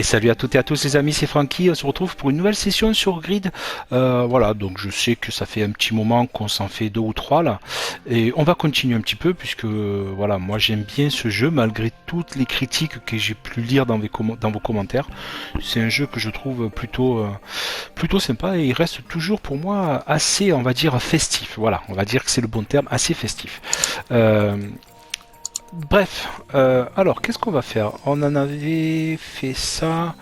Et salut à toutes et à tous les amis, c'est Francky, on se retrouve pour une nouvelle session sur Grid. Voilà, donc je sais que ça fait un petit moment qu'on s'en fait deux ou trois là, et on va continuer un petit peu puisque voilà, moi j'aime bien ce jeu malgré toutes les critiques que j'ai pu lire dans vos commentaires. C'est un jeu que je trouve plutôt sympa et il reste toujours pour moi assez, on va dire, festif. Voilà, on va dire que c'est le bon terme, assez festif. Bref, alors qu'est-ce qu'on va faire? On en avait fait ça.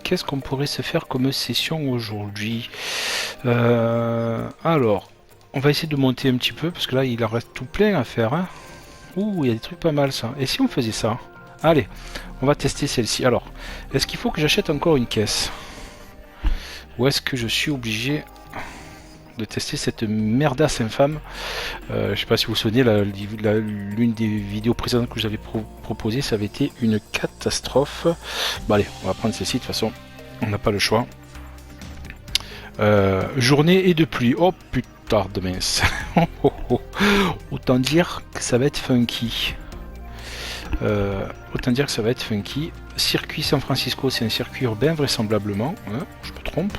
Qu'est-ce qu'on pourrait se faire comme session aujourd'hui? Alors, on va essayer de monter un petit peu parce que là il en reste tout plein à faire. Hein. Ouh, il y a des trucs pas mal ça. Et si on faisait ça? Allez, on va tester celle-ci. Alors, est-ce qu'il faut que j'achète encore une caisse? Ou est-ce que je suis obligé de tester cette merdasse infâme? Je sais pas si vous vous souvenez, l'une des vidéos précédentes que j'avais proposé, ça avait été une catastrophe. Bon allez, on va prendre celle-ci, de toute façon, on n'a pas le choix. Journée et de pluie. Oh putain de mince. Autant dire que ça va être funky. Circuit San Francisco, c'est un circuit urbain vraisemblablement. Hein, je me trompe.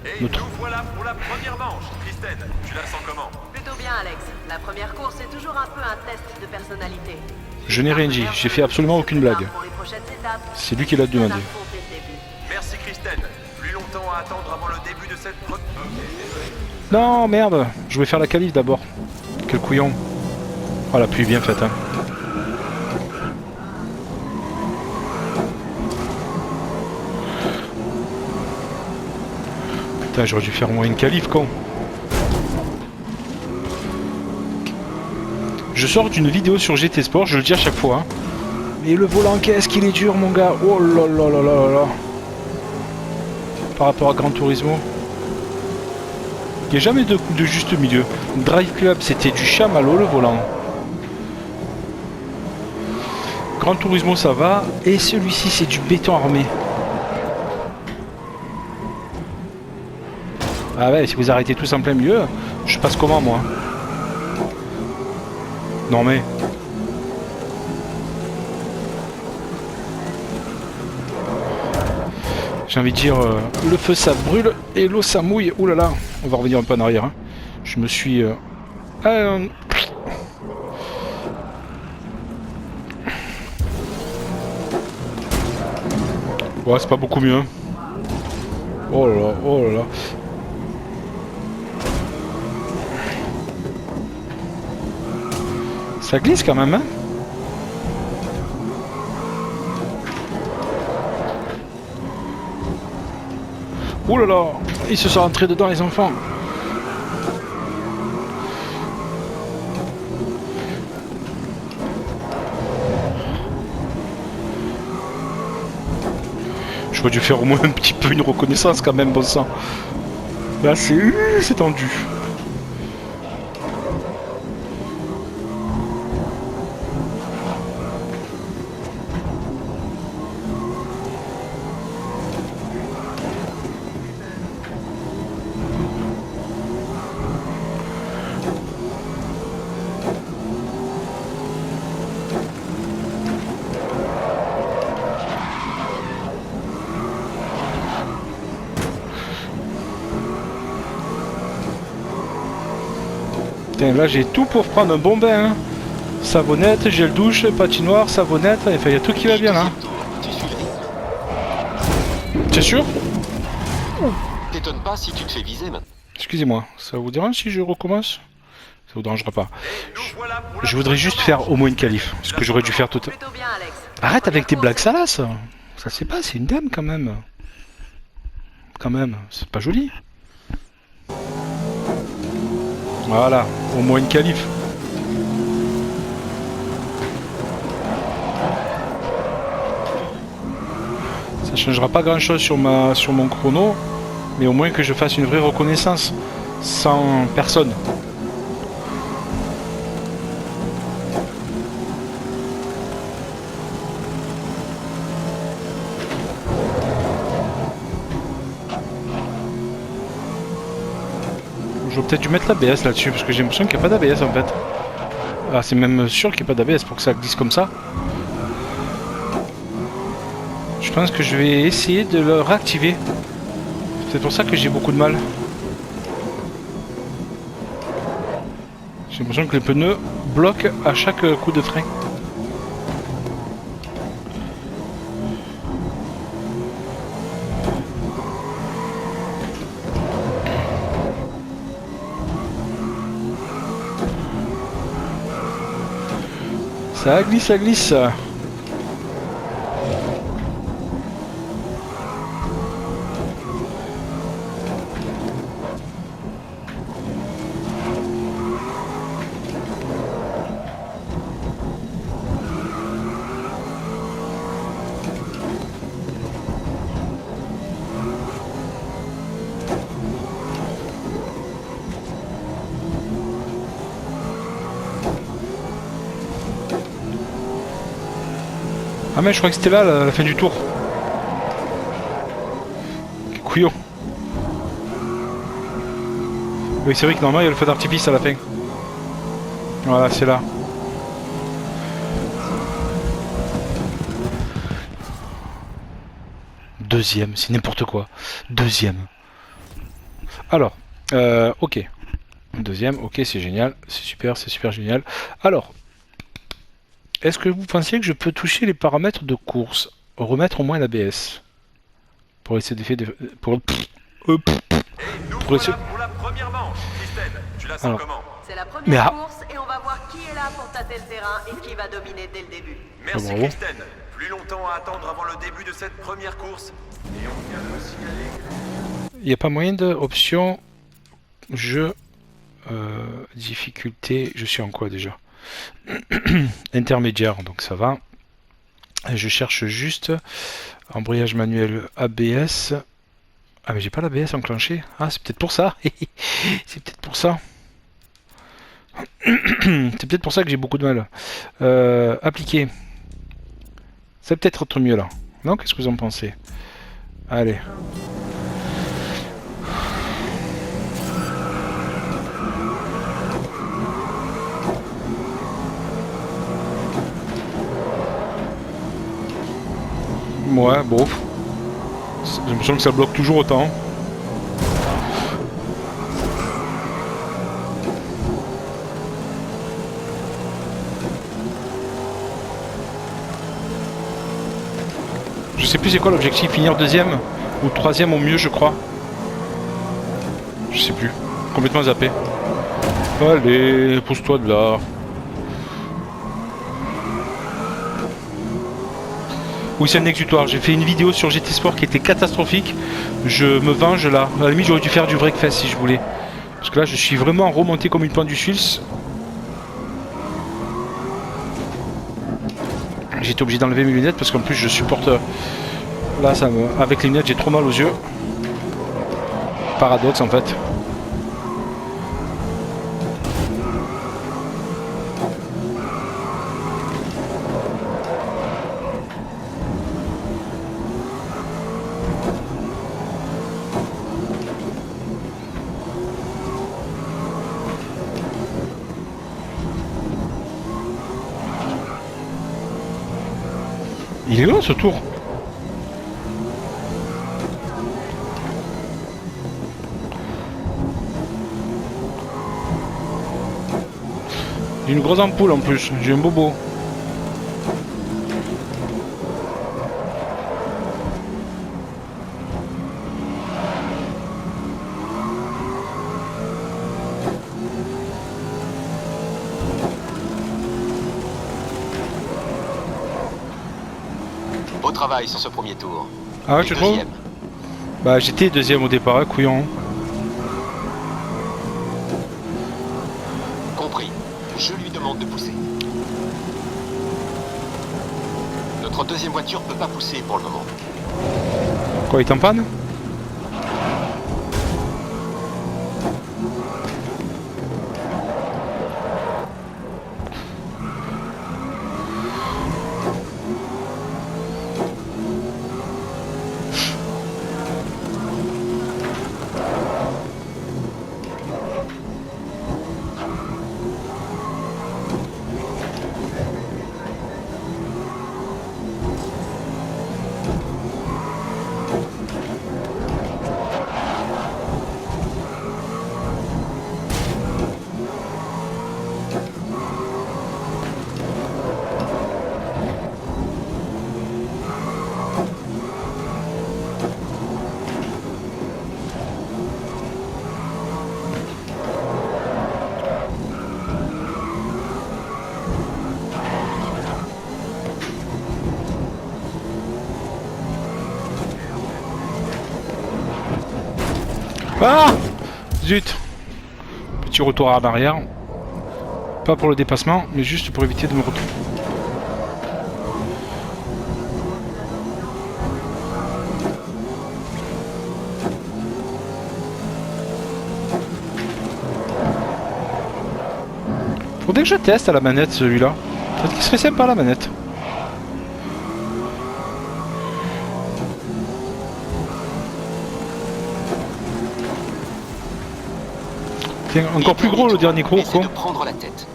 Et nous voilà pour la première manche. Kristen, tu la sens comment? Plutôt bien, Alex. La première course est toujours un peu un test de personnalité. Je n'ai rien dit, j'ai fait absolument aucune blague. C'est lui qui l'a demandé. Merci Kristen. Plus longtemps à attendre avant le début de cette... Non, merde, je voulais faire la qualif d'abord. Quel couillon. Oh, la pluie bien faite, hein. Putain, j'aurais dû faire au moins une qualif, con. Je sors d'une vidéo sur GT Sport, je le dis à chaque fois. Hein. Mais le volant, qu'est-ce qu'il est dur, mon gars. Oh là là là là là. Par rapport à Gran Turismo. Il n'y a jamais de juste milieu. Drive Club, c'était du chamallow, le volant. Gran Turismo, ça va. Et celui-ci, c'est du béton armé. Ah ouais, si vous arrêtez tous en plein milieu, je passe comment, moi? Non mais... J'ai envie de dire, le feu ça brûle et l'eau ça mouille. Ouh là là, on va revenir un peu en arrière. Hein. Je me suis... Ouais, c'est pas beaucoup mieux. Hein. Oh là là, oh là là. Ça glisse quand même, hein? Ouh là là, ils se sont rentrés dedans, les enfants. J'aurais dû faire au moins un petit peu une reconnaissance quand même, bon sang. Là, c'est tendu. Putain, là j'ai tout pour prendre un bon bain. Hein. Savonnette, gel douche, patinoire, savonnette, enfin il y a tout qui va bien là. T'es sûr? T'étonnes pas si tu te fais viser maintenant. Excusez-moi, ça vous dérange si je recommence? Ça vous dérangera pas. Je voudrais juste faire au moins une qualif, ce que j'aurais dû faire tout à l'heure. Arrête avec tes blagues salaces. Ça c'est pas, c'est une dame quand même. Quand même, c'est pas joli. Voilà, au moins une qualif. Ça changera pas grand chose sur mon chrono, mais au moins que je fasse une vraie reconnaissance sans personne. J'aurais peut-être dû mettre l'ABS là-dessus parce que j'ai l'impression qu'il n'y a pas d'ABS en fait. Ah, c'est même sûr qu'il n'y a pas d'ABS pour que ça glisse comme ça. Je Je pense que je vais essayer de le réactiver. C'est pour ça que j'ai beaucoup de mal. J'ai l'impression que les pneus bloquent à chaque coup de frein. Ça glisse, ça glisse. Ah mais je crois que c'était là la fin du tour. Quel couillon. Oui c'est vrai que normalement il y a le feu d'artifice à la fin. Voilà c'est là. Deuxième, c'est n'importe quoi. Deuxième. Alors, ok. Deuxième, ok c'est génial. C'est super génial. Alors, est-ce que vous pensiez que je peux toucher les paramètres de course? Remettre au moins l'ABS pour essayer de faire des... Pour Et nous Pour voilà essayer- pour la première manche. Kristen, tu la sens Alors. comment? C'est la Mais première ah. course et on va voir qui est là pour tâter le terrain et qui va dominer dès le début. Merci bravo. Kristen. Plus longtemps à attendre avant le début de cette première course. Et on vient de me signaler... Il n'y a pas moyen de option jeu difficulté. Je suis en quoi déjà? Intermédiaire, donc ça va. Et je cherche juste embrayage manuel ABS. Ah mais j'ai pas l'ABS enclenché. Ah c'est peut-être pour ça. C'est peut-être pour ça. C'est peut-être pour ça que j'ai beaucoup de mal. Appliquer. Ça va peut-être être mieux là. Non, qu'est-ce que vous en pensez? Allez. Ouais, bon. J'ai l'impression que ça bloque toujours autant. Je sais plus c'est quoi l'objectif, finir deuxième ou troisième au mieux je crois. Je sais plus. Complètement zappé. Allez, pousse-toi de là. Oui, c'est un exutoire. J'ai fait une vidéo sur GT Sport qui était catastrophique. Je me venge là. À la limite, j'aurais dû faire du breakfast si je voulais. Parce que là, je suis vraiment remonté comme une plante du Suisse. J'étais obligé d'enlever mes lunettes parce qu'en plus, je supporte. Là, avec les lunettes, j'ai trop mal aux yeux. Paradoxe en fait. Il est long ce tour. J'ai une grosse ampoule en plus, j'ai un bobo. Beau travail sur ce premier tour. Ah, Et tu trouves? deuxième. Bah, j'étais deuxième au départ, hein, couillon. Compris. Je lui demande de pousser. Notre deuxième voiture peut pas pousser pour le moment. Quoi, il est en panne? Ah! Zut! Petit retour en arrière. Pas pour le dépassement, mais juste pour éviter de me retrouver. Faudrait que je teste à la manette celui-là. Peut-être qu'il serait sympa à la manette. Tiens, encore plus gros le dernier tour, Essaie quoi. de prendre la tête.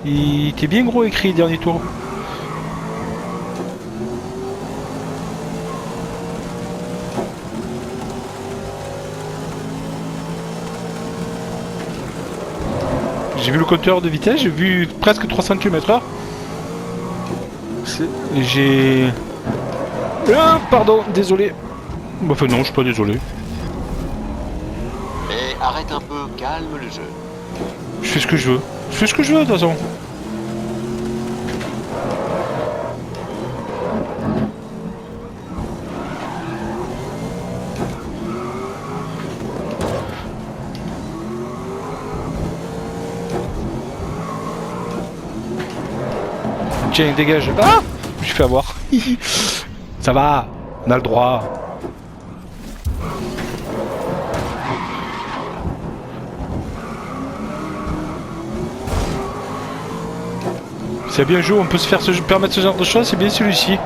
Il était bien gros écrit le dernier tour. J'ai vu le compteur de vitesse, j'ai vu presque 300 km/h. J'ai... Ah, pardon, désolé. Enfin non, je suis pas désolé. Mais arrête un peu, calme le jeu. Je fais ce que je veux. Je fais ce que je veux de toute façon. Tiens, dégage. Ah! Je me suis fait avoir. Ça va, on a le droit. C'est bien joué, on peut se faire permettre ce genre de choses, c'est bien celui-ci.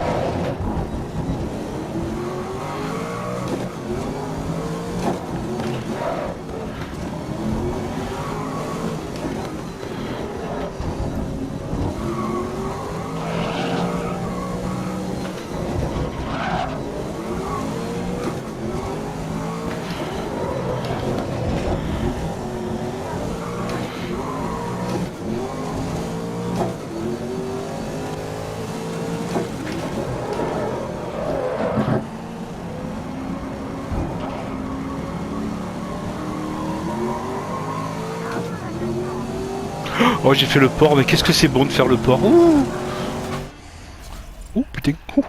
Oh, j'ai fait le port, mais qu'est-ce que c'est bon de faire le port. Ouh, ouh putain. Ouh.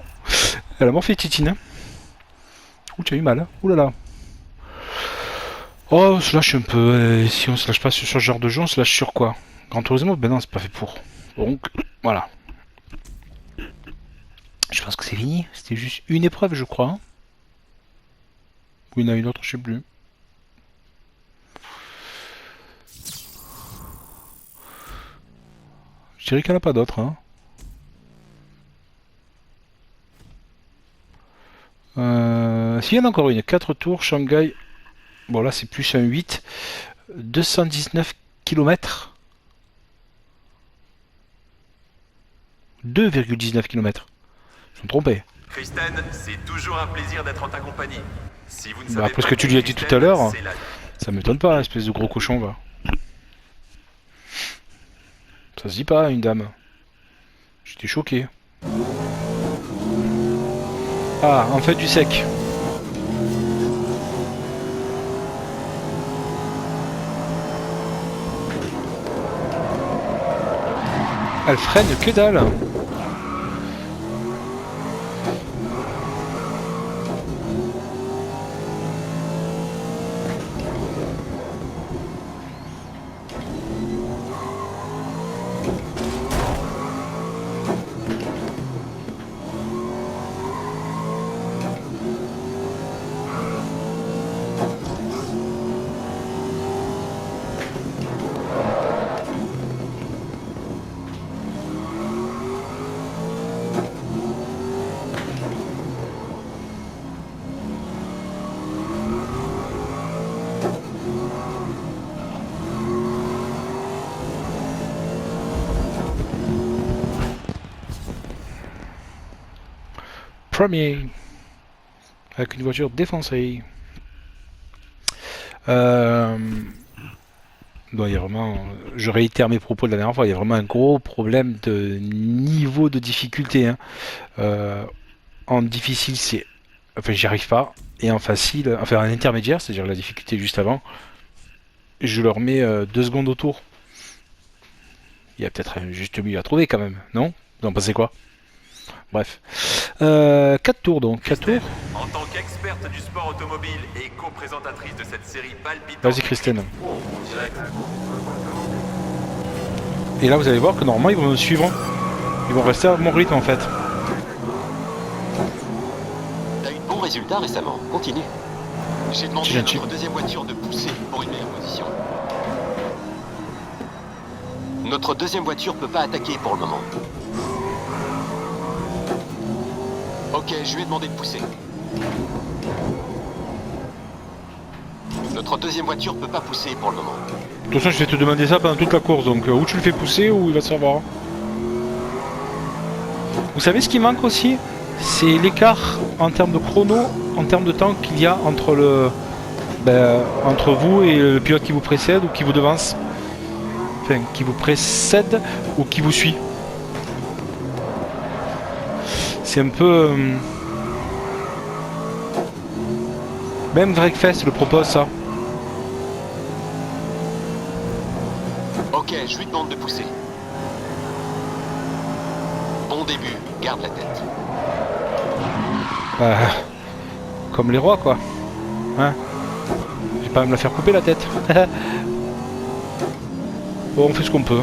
Elle a morphé Titine. Ouh, tu as eu mal. Hein. Ouh là là. Oh, on se lâche un peu. Si on se lâche pas sur ce genre de jeu, on se lâche sur quoi? Grand Turismo? Ben non, c'est pas fait pour. Donc, voilà. Je pense que c'est fini. C'était juste une épreuve, je crois. Hein. Ou il y en a une autre, je sais plus. Je dirais qu'il n'y en a pas d'autres. Hein. S'il y en a encore une, 4 tours, Shanghai. Bon, là, c'est plus un 8. 219 km. 2,19 km. Ils sont trompés. Kristen, c'est toujours un plaisir d'être en ta compagnie. Si vous ne Bah, savez après ce pas que tu qui lui as est dit tout à Kristen, l'heure, c'est la- ça m'étonne pas, espèce de gros cochon, va. Ça se dit pas, une dame. J'étais choqué. Ah, en fait, du sec. Elle freine que dalle. Premier. Avec une voiture défoncée. Bon, il y a vraiment, je réitère mes propos de la dernière fois, il y a vraiment un gros problème de niveau de difficulté. Hein. En difficile, c'est, enfin, j'y arrive pas. Et en facile, enfin, en intermédiaire, c'est-à-dire la difficulté juste avant, je leur mets 2 secondes autour. Il y a peut-être un juste milieu à trouver quand même, non? Vous en pensez quoi? Bref. 4 tours donc, 4 tours. En tant qu'experte du sport automobile et co-présentatrice de cette série palpitante... Vas-y Christine. Et là vous allez voir que normalement ils vont me suivre. Ils vont rester à mon rythme en fait. T'as eu de bons résultats récemment. Continue. J'ai demandé à notre deuxième voiture de pousser pour une meilleure position. Notre deuxième voiture peut pas attaquer pour le moment. Ok, je lui ai demandé de pousser. Notre deuxième voiture peut pas pousser pour le moment. De toute façon, je vais te demander ça pendant toute la course, donc où tu le fais pousser ou il va savoir. Vous savez ce qui manque aussi? C'est l'écart en termes de chrono, en termes de temps qu'il y a entre entre vous et le pilote qui vous précède ou qui vous devance. Enfin, qui vous précède ou qui vous suit. C'est un peu... Même Wreckfest le propose ça. Ok, je lui demande de pousser. Bon début, garde la tête. Comme les rois quoi. Hein? Je vais pas me la faire couper la tête. Bon, on fait ce qu'on peut.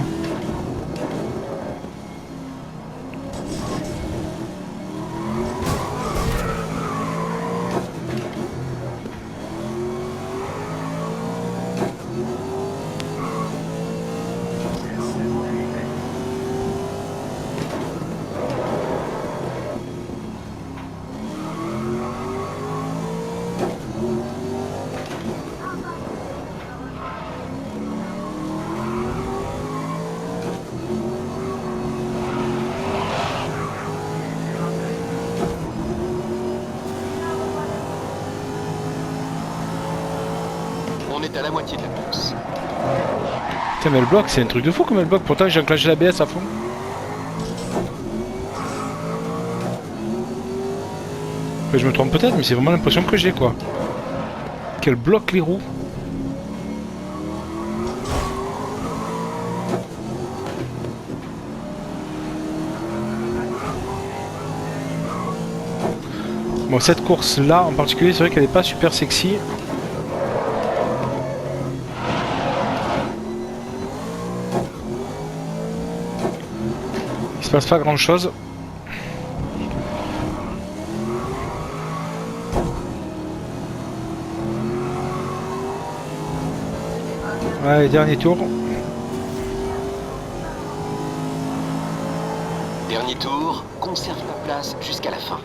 On est à la moitié de la course. Putain mais le bloc c'est un truc de fou comme le bloc, pourtant j'ai enclenché l'ABS à fond. Après, je me trompe peut-être mais c'est vraiment l'impression que j'ai quoi. Quel bloc les roues. Bon cette course là en particulier c'est vrai qu'elle est pas super sexy. Il se passe pas grand chose. Allez, dernier tour. Dernier tour, conserve la place jusqu'à la fin.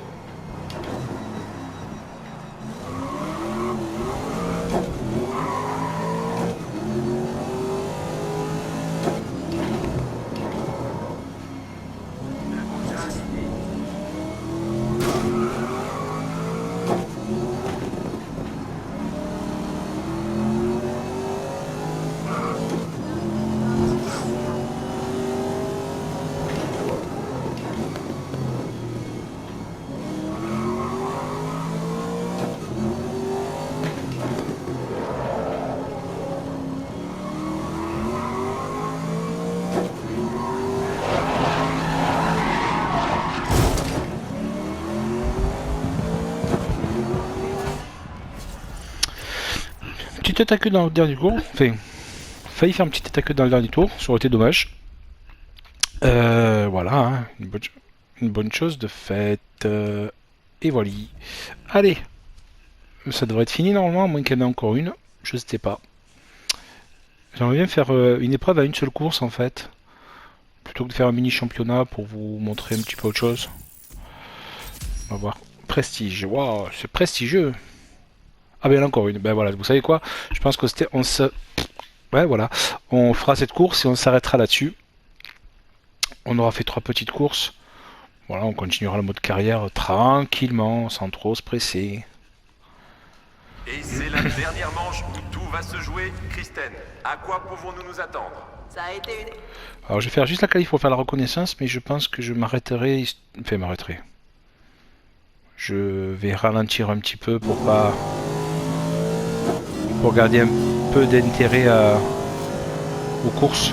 Petite attaque dans le dernier tour. Enfin, failli faire une petite attaque dans le dernier tour. Ça aurait été dommage. Voilà, hein, une bonne chose de faite. Et voilà. Allez. Ça devrait être fini normalement, à moins qu'il y en ait encore une. Je sais pas. J'aimerais bien faire une épreuve à une seule course en fait. Plutôt que de faire un mini championnat pour vous montrer un petit peu autre chose. On va voir. Prestige. Waouh, c'est prestigieux. Ah ben il y en a encore une. Ben voilà, vous savez quoi? Je pense que c'était... Ouais voilà. On fera cette course et on s'arrêtera là-dessus. On aura fait 3 petites courses. Voilà, on continuera le mode carrière tranquillement, sans trop se presser. Et c'est la dernière manche où tout va se jouer. Kristen, à quoi pouvons-nous nous attendre? Ça a été une... Alors je vais faire juste la qualif pour faire la reconnaissance, mais je pense que je m'arrêterai... Enfin m'arrêterai. Je vais ralentir un petit peu pour pas... Pour garder un peu d'intérêt aux courses.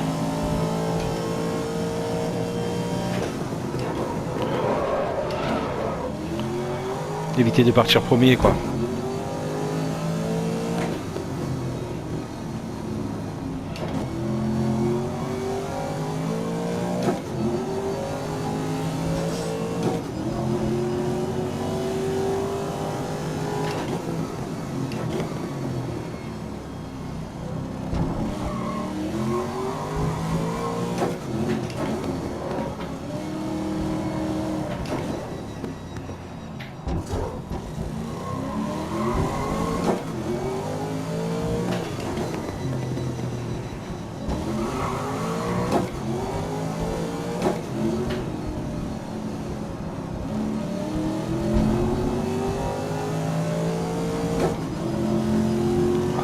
Éviter de partir premier, quoi.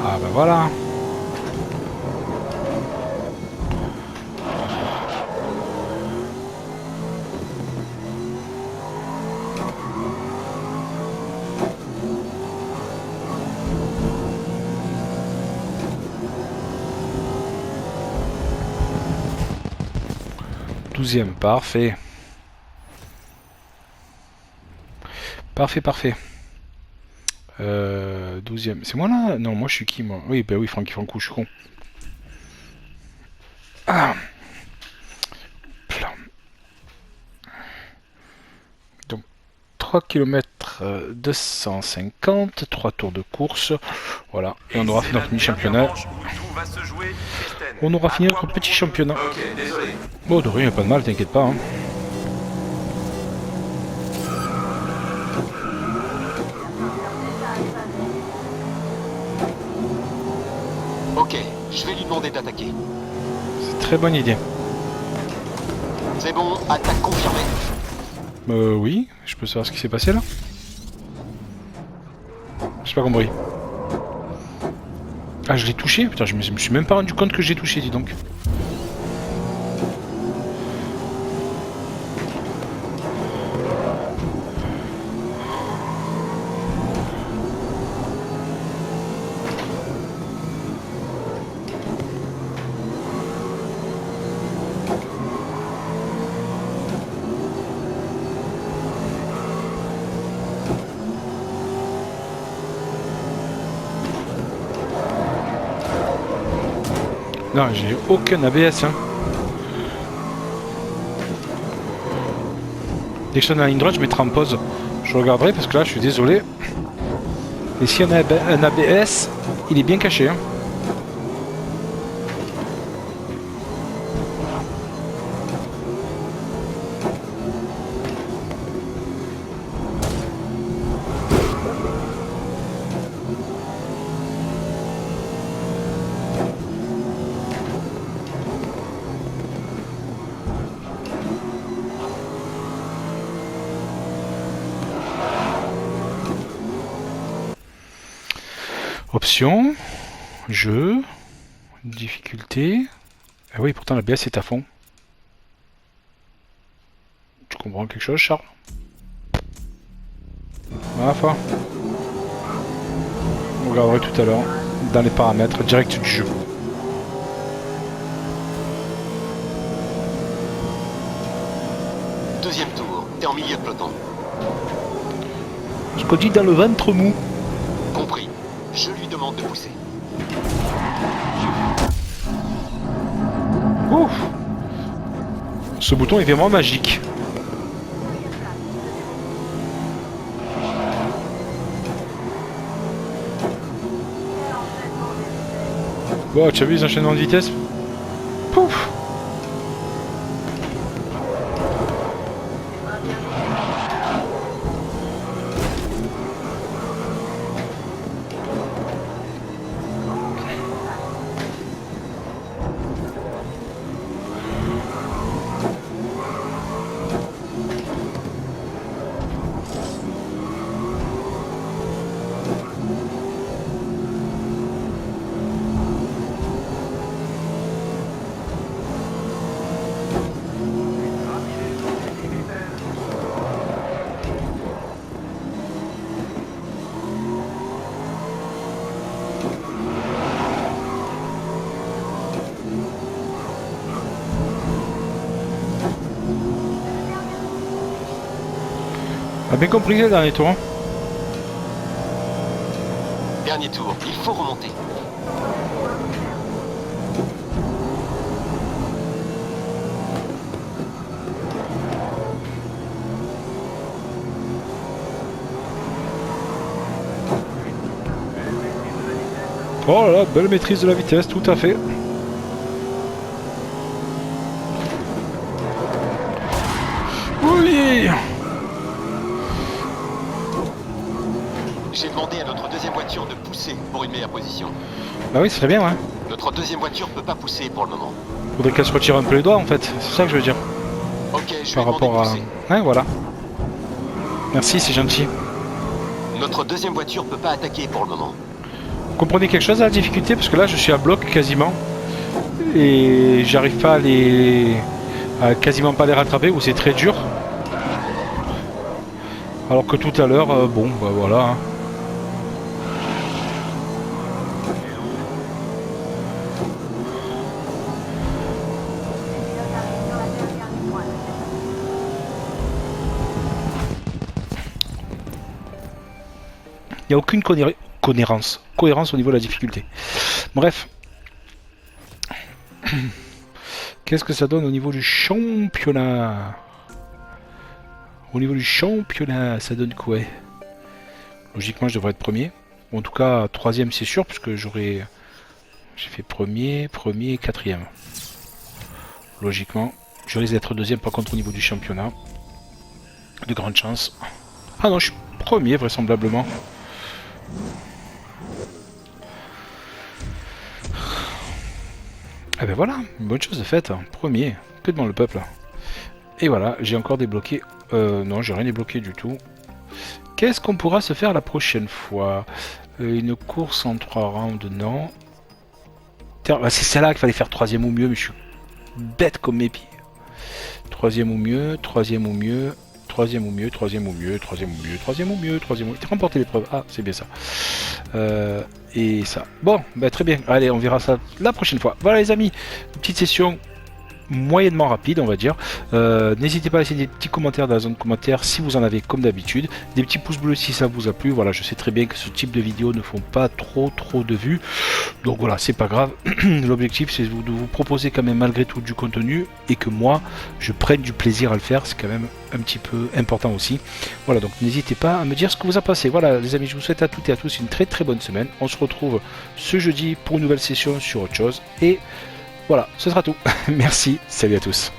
Ah bah voilà. Douzième, parfait. Parfait, parfait. 12e. C'est moi là? Non, moi je suis qui moi? Oui, bah oui, Francky Franco, je suis con. Ah. Plan. Donc 3 km 250, 3 tours de course. Voilà, et on aura fait notre mini-championnat. On aura fini notre petit championnat. Ok, désolé. Bon, de rien, pas de mal, t'inquiète pas. Hein. Ok, je vais lui demander d'attaquer. C'est très bonne idée. C'est bon, attaque confirmée. Oui, je peux savoir ce qui s'est passé là? J'ai pas compris. Ah, je l'ai touché? Putain, je me suis même pas rendu compte que j'ai touché, dis donc. Non, j'ai aucun ABS. Hein. Dès que je suis dans la ligne droite, je mettrai en pause. Je regarderai parce que là, je suis désolé. Et s'il y a un ABS, il est bien caché. Hein. Options, jeu, difficulté. Ah oui, pourtant l'ABS est à fond. Tu comprends quelque chose, Charles? À la fois. On regardera tout à l'heure dans les paramètres directs du jeu. Deuxième tour, t'es en milieu de peloton. Ce qu'on dit dans le ventre mou. Compris. Je lui demande de pousser. Ouf. Ce bouton est vraiment magique. Wow, tu as vu les enchaînements de vitesse? Pouf. A bien compris le dernier tour. Hein. Dernier tour, il faut remonter. Oh là là, belle maîtrise de la vitesse, tout à fait. Oui. J'ai demandé à notre deuxième voiture de pousser pour une meilleure position. Bah oui, ce serait bien, ouais. Notre deuxième voiture peut pas pousser pour le moment. Faudrait qu'elle se retire un peu les doigts, en fait. C'est ça que je veux dire. Ok, je vais Par demander rapport de à... pousser. Ouais, voilà. Merci, c'est gentil. Notre deuxième voiture peut pas attaquer pour le moment. Vous comprenez quelque chose à la difficulté? Parce que là, je suis à bloc quasiment. Et j'arrive pas à les... à quasiment pas les rattraper, ou c'est très dur. Alors que tout à l'heure, bon, bah voilà. Hein. Il n'y a aucune cohérence au niveau de la difficulté. Bref. Qu'est-ce que ça donne au niveau du championnat? Au niveau du championnat, ça donne quoi? Logiquement, je devrais être premier. En tout cas, troisième, c'est sûr, parce que j'ai fait premier, quatrième. Logiquement, je risque d'être deuxième, par contre, au niveau du championnat. De grandes chances. Ah non, je suis premier, vraisemblablement. Ah ben voilà, une bonne chose de faite. Hein. Premier, que demande le peuple. Et voilà, j'ai encore débloqué... non, j'ai rien débloqué du tout. Qu'est-ce qu'on pourra se faire la prochaine fois? Une course en 3 rounds, non. C'est celle-là qu'il fallait faire troisième ou mieux, mais je suis bête comme mes pieds. Troisième ou mieux, troisième ou mieux, troisième ou mieux, troisième ou mieux, troisième ou mieux, troisième ou mieux, troisième ou mieux. Remporter l'épreuve. Ah, c'est bien ça. Et ça. Bon, bah, très bien. Allez, on verra ça la prochaine fois. Voilà les amis, une petite session moyennement rapide, on va dire. N'hésitez pas à laisser des petits commentaires dans la zone commentaire si vous en avez comme d'habitude, des petits pouces bleus si ça vous a plu. Voilà, je sais très bien que ce type de vidéos ne font pas trop de vues, donc voilà, c'est pas grave. L'objectif c'est de vous proposer quand même malgré tout du contenu et que moi je prenne du plaisir à le faire, c'est quand même un petit peu important aussi. Voilà, donc n'hésitez pas à me dire ce que vous en pensez. Voilà les amis, je vous souhaite à toutes et à tous une très bonne semaine. On se retrouve ce jeudi pour une nouvelle session sur autre chose et voilà, ce sera tout. Merci, salut à tous.